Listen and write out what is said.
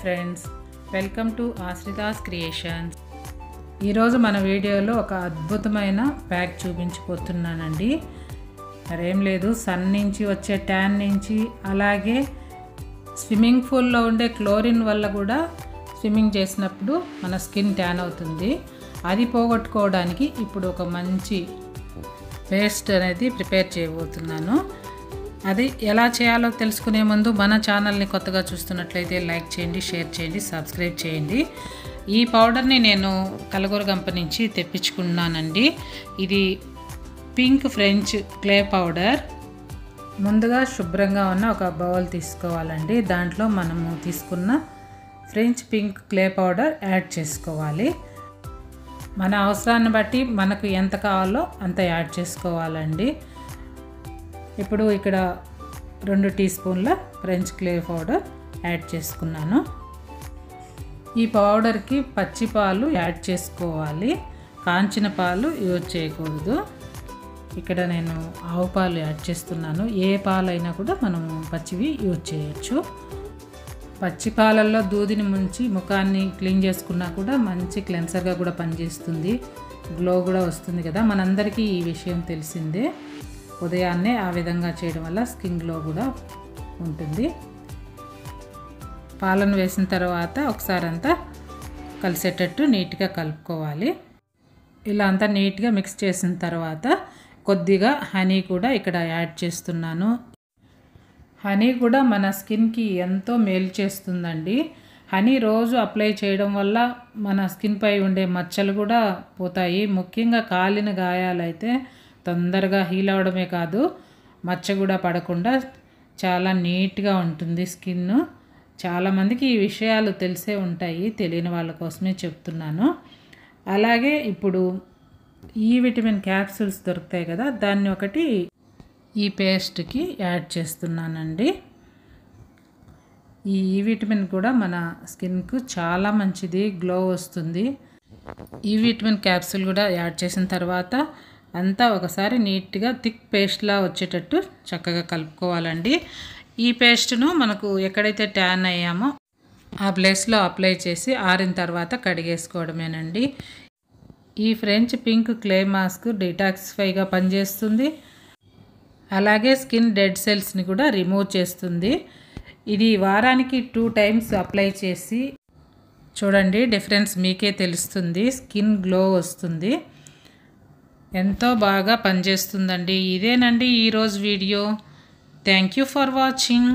Hi friends, welcome to Ashrita's creations. ఈరోజు మన వీడియోలో ఒక అద్భుతమైన ప్యాక్ చూపించిపోతున్నానండి. మరేం లేదు, సన్ నుంచి వచ్చే ట్యాన్ నుంచి, అలాగే స్విమ్మింగ్ పూల్లో ఉండే క్లోరిన్ వల్ల కూడా స్విమ్మింగ్ చేసినప్పుడు మన స్కిన్ ట్యాన్ అవుతుంది. అది పోగొట్టుకోవడానికి ఇప్పుడు ఒక మంచి పేస్ట్ అనేది ప్రిపేర్ చేయబోతున్నాను. అది ఎలా చేయాలో తెలుసుకునే ముందు మన ఛానల్ని కొత్తగా చూస్తున్నట్లయితే లైక్ చేయండి, షేర్ చేయండి, సబ్స్క్రైబ్ చేయండి. ఈ పౌడర్ని నేను కలగూర గంప నుంచి తెప్పించుకున్నానండి. ఇది పింక్ ఫ్రెంచ్ క్లే పౌడర్. ముందుగా శుభ్రంగా ఉన్న ఒక బౌల్ తీసుకోవాలండి. దాంట్లో మనము తీసుకున్న French pink clay powder add చేసుకోవాలి. మన అవసరాన్ని బట్టి మనకు ఎంత కావాలో అంత యాడ్ చేసుకోవాలండి. ఇప్పుడు ఇక్కడ 2 టీ స్పూన్ల ఫ్రెంచ్ క్లే పౌడర్ యాడ్ చేసుకున్నాను. ఈ పౌడర్కి పచ్చి పాలు యాడ్ చేసుకోవాలి, కాంచిన పాలు యూజ్ చేయకూడదు. ఇక్కడ నేను ఆవు పాలు యాడ్ చేస్తున్నాను. ఏ పాలైనా కూడా మనం పచ్చివి యూజ్ చేయొచ్చు. పచ్చి పాలల్లో దూదిని ముంచి ముఖాన్ని క్లీన్ చేసుకున్నా కూడా మంచి క్లెన్సర్గా కూడా పనిచేస్తుంది, గ్లో కూడా వస్తుంది కదా. మనందరికీ ఈ విషయం తెలిసిందే. ఉదయాన్నే ఆ విధంగా చేయడం వల్ల స్కిన్ గ్లో కూడా ఉంటుంది. పాలను వేసిన తర్వాత ఒకసారి అంతా కలిసేటట్టు నీట్గా కలుపుకోవాలి. ఇలా అంతా నీట్గా మిక్స్ చేసిన తర్వాత కొద్దిగా హనీ కూడా ఇక్కడ యాడ్ చేస్తున్నాను. హనీ కూడా మన స్కిన్కి ఎంతో మేలు చేస్తుందండి. హనీ రోజు అప్లై చేయడం వల్ల మన స్కిన్పై ఉండే మచ్చలు కూడా పోతాయి. ముఖ్యంగా కాలిన గాయాలైతే తొందరగా హీల్ అవడమే కాదు, మచ్చ కూడా పడకుండా చాలా నీట్గా ఉంటుంది స్కిన్. చాలామందికి ఈ విషయాలు తెలిసే ఉంటాయి, తెలియని వాళ్ళ కోసమే చెప్తున్నాను. అలాగే ఇప్పుడు ఈ విటమిన్ క్యాప్సూల్స్ దొరుకుతాయి కదా, దాన్ని ఒకటి ఈ పేస్ట్కి యాడ్ చేస్తున్నానండి. ఈ విటమిన్ కూడా మన స్కిన్కు చాలా మంచిది, గ్లో వస్తుంది. ఈ విటమిన్ క్యాప్సూల్ కూడా యాడ్ చేసిన తర్వాత అంతా ఒకసారి నీట్గా థిక్ పేస్ట్లా వచ్చేటట్టు చక్కగా కలుపుకోవాలండి. ఈ పేస్ట్ను మనకు ఎక్కడైతే ట్యాన్ అయ్యామో ఆ ప్లేస్లో అప్లై చేసి ఆరిన తర్వాత కడిగేసుకోవడమేనండి. ఈ ఫ్రెంచ్ పింక్ క్లే మాస్క్ డిటాక్సిఫైగా పనిచేస్తుంది. అలాగే స్కిన్ డెడ్ సెల్స్ని కూడా రిమూవ్ చేస్తుంది. ఇది వారానికి 2 టైమ్స్ అప్లై చేసి చూడండి, డిఫరెన్స్ మీకే తెలుస్తుంది. స్కిన్ గ్లో వస్తుంది, ఎంతో బాగా పనిచేస్తుందండి. ఇదేనండి ఈరోజు video. Thank you for watching.